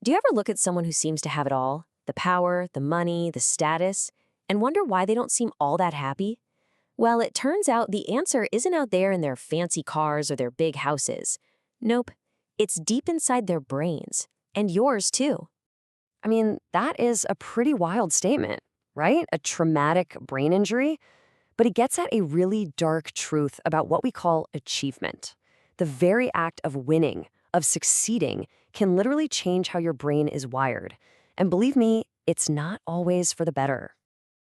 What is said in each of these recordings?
Do you ever look at someone who seems to have it all, the power, the money, the status, and wonder why they don't seem all that happy? Well, it turns out the answer isn't out there in their fancy cars or their big houses. Nope, it's deep inside their brains, and yours too. I mean, that is a pretty wild statement, right? A traumatic brain injury. But it gets at a really dark truth about what we call achievement. The very act of winning, of succeeding, can literally change how your brain is wired. And believe me, it's not always for the better.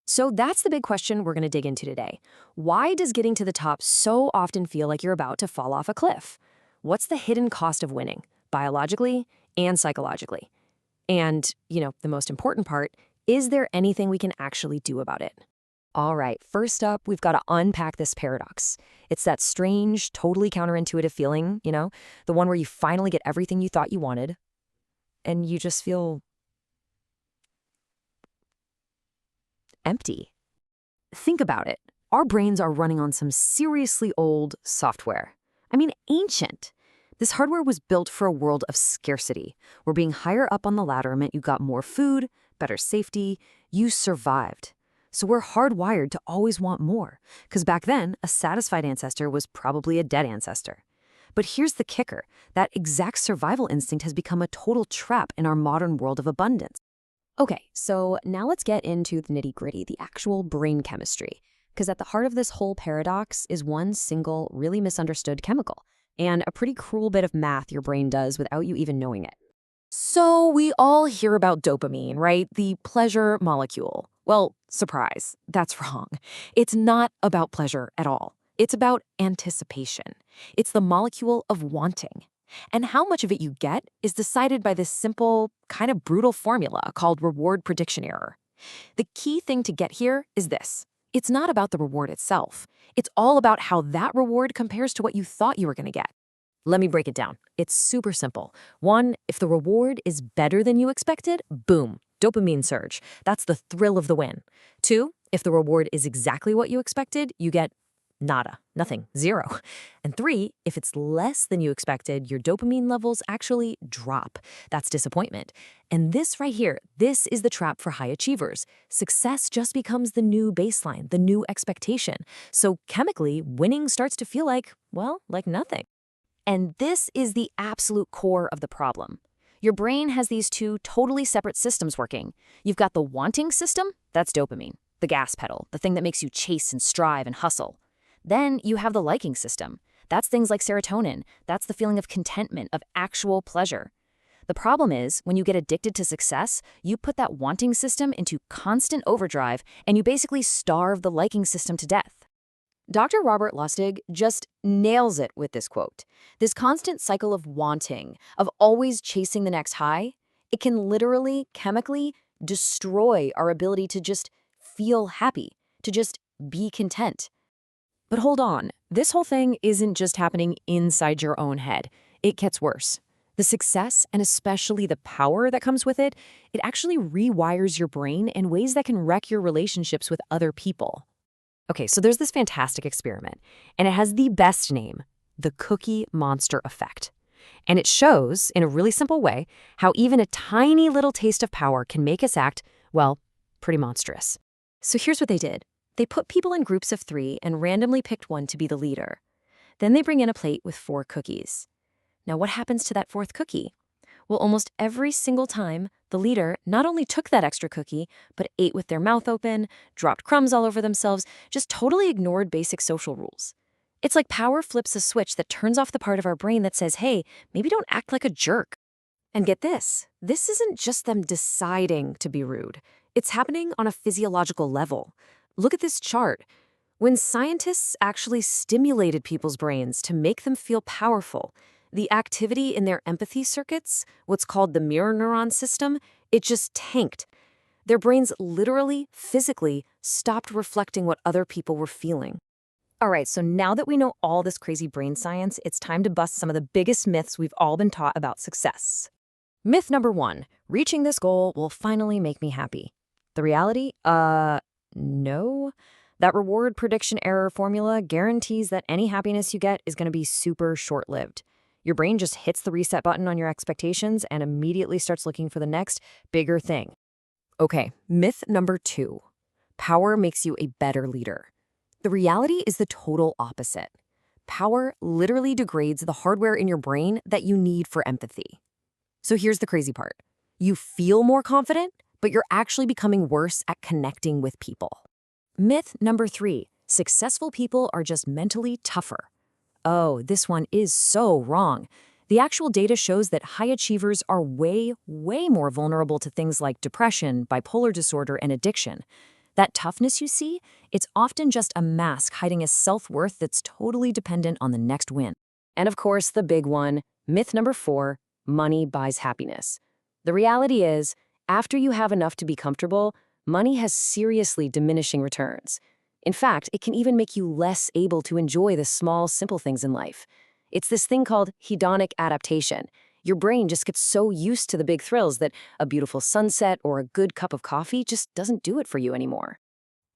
So that's the big question we're going to dig into today. Why does getting to the top so often feel like you're about to fall off a cliff? What's the hidden cost of winning, biologically and psychologically? And, the most important part, is there anything we can actually do about it? All right, first up, we've got to unpack this paradox. It's that strange, totally counterintuitive feeling, the one where you finally get everything you thought you wanted, and you just feel empty. Think about it. Our brains are running on some seriously old software. I mean, ancient. This hardware was built for a world of scarcity, where being higher up on the ladder meant you got more food, better safety, you survived. So we're hardwired to always want more, because back then, a satisfied ancestor was probably a dead ancestor. But here's the kicker. That exact survival instinct has become a total trap in our modern world of abundance. Okay, so now let's get into the nitty-gritty, the actual brain chemistry. Because at the heart of this whole paradox is one single, really misunderstood chemical, and a pretty cruel bit of math your brain does without you even knowing it. So we all hear about dopamine, right? The pleasure molecule. Well, surprise, that's wrong. It's not about pleasure at all. It's about anticipation. It's the molecule of wanting. And how much of it you get is decided by this simple, kind of brutal formula called reward prediction error. The key thing to get here is this. It's not about the reward itself. It's all about how that reward compares to what you thought you were going to get. Let me break it down. It's super simple. One, if the reward is better than you expected, boom, dopamine surge. That's the thrill of the win. Two, if the reward is exactly what you expected, you get nada, nothing, zero. And three, if it's less than you expected, your dopamine levels actually drop. That's disappointment. And this right here, this is the trap for high achievers. Success just becomes the new baseline, the new expectation. So chemically, winning starts to feel like, well, like nothing. And this is the absolute core of the problem. Your brain has these two totally separate systems working. You've got the wanting system, that's dopamine, the gas pedal, the thing that makes you chase and strive and hustle. Then you have the liking system. That's things like serotonin. That's the feeling of contentment, of actual pleasure. The problem is, when you get addicted to success, you put that wanting system into constant overdrive, and you basically starve the liking system to death. Dr. Robert Lustig just nails it with this quote. This constant cycle of wanting, of always chasing the next high, it can literally, chemically destroy our ability to just feel happy, to just be content. But hold on, this whole thing isn't just happening inside your own head. It gets worse. The success, and especially the power that comes with it, it actually rewires your brain in ways that can wreck your relationships with other people. Okay, so there's this fantastic experiment, and it has the best name, the Cookie Monster effect. And it shows, in a really simple way, how even a tiny little taste of power can make us act, well, pretty monstrous. So here's what they did. They put people in groups of 3 and randomly picked one to be the leader. Then they bring in a plate with 4 cookies. Now what happens to that 4th cookie? Well, almost every single time, the leader not only took that extra cookie, but ate with their mouth open, dropped crumbs all over themselves, just totally ignored basic social rules. It's like power flips a switch that turns off the part of our brain that says, hey, maybe don't act like a jerk. And get this isn't just them deciding to be rude. It's happening on a physiological level. Look at this chart. When scientists actually stimulated people's brains to make them feel powerful, the activity in their empathy circuits, what's called the mirror neuron system, it just tanked. Their brains literally, physically, stopped reflecting what other people were feeling. All right, so now that we know all this crazy brain science, it's time to bust some of the biggest myths we've all been taught about success. Myth number 1, reaching this goal will finally make me happy. The reality? No. That reward prediction error formula guarantees that any happiness you get is going to be super short-lived. Your brain just hits the reset button on your expectations and immediately starts looking for the next bigger thing. Okay, myth number 2. Power makes you a better leader. The reality is the total opposite. Power literally degrades the hardware in your brain that you need for empathy. So here's the crazy part. You feel more confident, but you're actually becoming worse at connecting with people. Myth number 3. Successful people are just mentally tougher. Oh, this one is so wrong. The actual data shows that high achievers are way more vulnerable to things like depression, bipolar disorder, and addiction. That toughness you see, it's often just a mask hiding a self-worth that's totally dependent on the next win. And of course, the big one, myth number 4, money buys happiness. The reality is, after you have enough to be comfortable, money has seriously diminishing returns. In fact, it can even make you less able to enjoy the small, simple things in life. It's this thing called hedonic adaptation. Your brain just gets so used to the big thrills that a beautiful sunset or a good cup of coffee just doesn't do it for you anymore.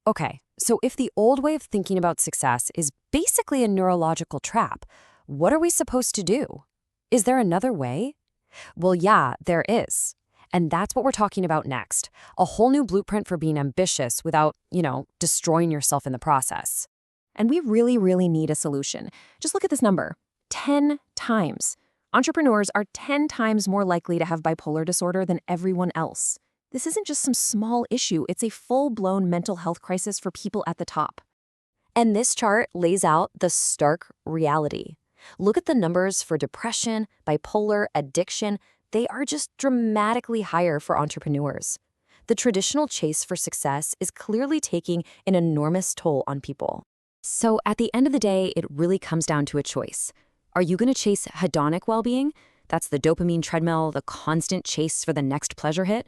Okay, so if the old way of thinking about success is basically a neurological trap, what are we supposed to do? Is there another way? Well, yeah, there is. And that's what we're talking about next. A whole new blueprint for being ambitious without, destroying yourself in the process. And we really need a solution. Just look at this number, 10 times. Entrepreneurs are 10 times more likely to have bipolar disorder than everyone else. This isn't just some small issue, it's a full-blown mental health crisis for people at the top. And this chart lays out the stark reality. Look at the numbers for depression, bipolar, addiction. They are just dramatically higher for entrepreneurs. The traditional chase for success is clearly taking an enormous toll on people. So at the end of the day, it really comes down to a choice. Are you going to chase hedonic well-being? That's the dopamine treadmill, the constant chase for the next pleasure hit.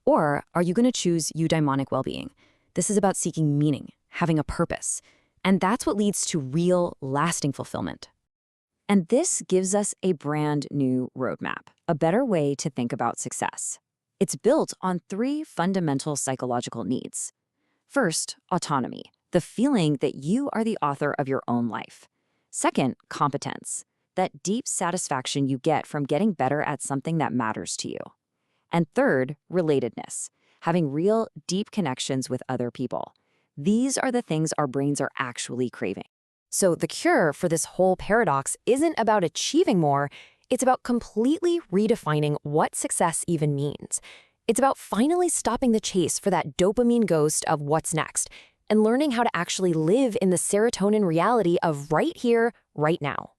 Or are you going to choose eudaimonic well-being? This is about seeking meaning, having a purpose. And that's what leads to real, lasting fulfillment. And this gives us a brand new roadmap, a better way to think about success. It's built on 3 fundamental psychological needs. First, autonomy, the feeling that you are the author of your own life. Second, competence, that deep satisfaction you get from getting better at something that matters to you. And third, relatedness, having real, deep connections with other people. These are the things our brains are actually craving. So the cure for this whole paradox isn't about achieving more, it's about completely redefining what success even means. It's about finally stopping the chase for that dopamine ghost of what's next and learning how to actually live in the serotonin reality of right here, right now.